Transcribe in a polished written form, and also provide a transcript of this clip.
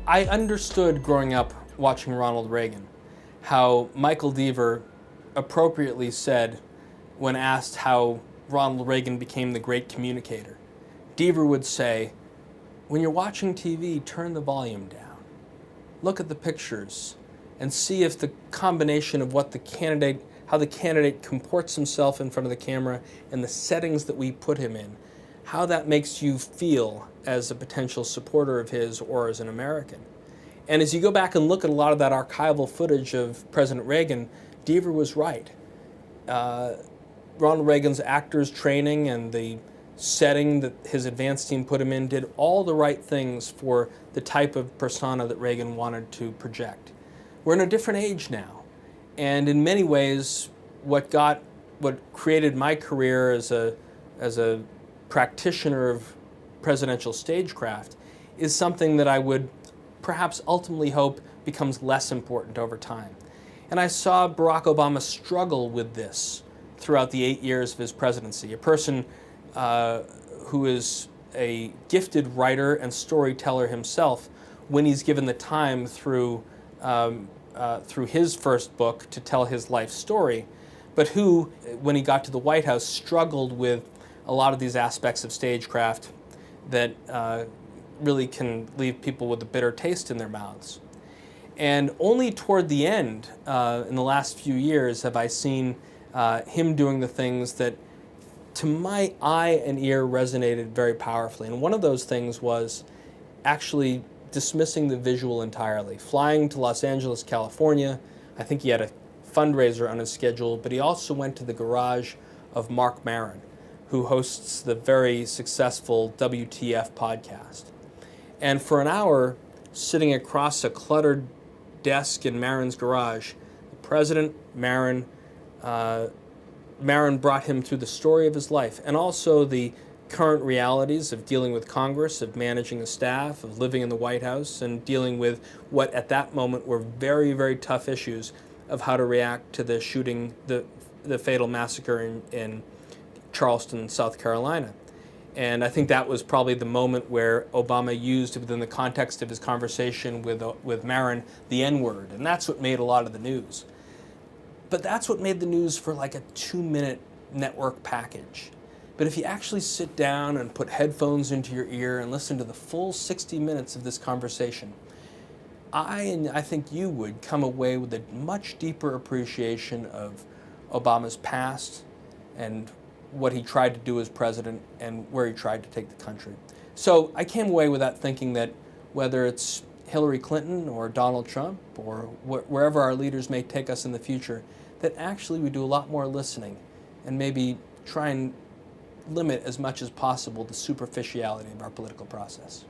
I understood growing up watching Ronald Reagan how Michael Deaver appropriately said when asked how Ronald Reagan became the great communicator. Deaver would say, when you're watching TV, turn the volume down. Look at the pictures and see if the combination of how the candidate comports himself in front of the camera and the settings that we put him in, how that makes you feel as a potential supporter of his or as an American. And as you go back and look at a lot of that archival footage of President Reagan, Deaver was right. Ronald Reagan's actors training and the setting that his advance team put him in did all the right things for the type of persona that Reagan wanted to project. We're in a different age now, and in many ways what created my career as a practitioner of presidential stagecraft is something that I would perhaps ultimately hope becomes less important over time. And I saw Barack Obama struggle with this throughout the 8 years of his presidency. A person who is a gifted writer and storyteller himself, when he's given the time through his first book to tell his life story, but who, when he got to the White House, struggled with a lot of these aspects of stagecraft that really can leave people with a bitter taste in their mouths. And only toward the end, in the last few years, have I seen him doing the things that to my eye and ear resonated very powerfully. And one of those things was actually dismissing the visual entirely. Flying to Los Angeles, California, I think he had a fundraiser on his schedule, but he also went to the garage of Marc Maron, who hosts the very successful WTF podcast. And for an hour, sitting across a cluttered desk in Maron's garage, the president, Maron brought him through the story of his life and also the current realities of dealing with Congress, of managing a staff, of living in the White House, and dealing with what at that moment were very, very tough issues of how to react to the shooting, the fatal massacre in Charleston, South Carolina. And I think that was probably the moment where Obama used, within the context of his conversation with Maron, the N-word. And that's what made a lot of the news. But that's what made the news for like a 2-minute network package. But if you actually sit down and put headphones into your ear and listen to the full 60 minutes of this conversation, I think you would come away with a much deeper appreciation of Obama's past and what he tried to do as president and where he tried to take the country. So I came away with that thinking that whether it's Hillary Clinton or Donald Trump or wherever our leaders may take us in the future, that actually we do a lot more listening and maybe try and limit as much as possible the superficiality of our political process.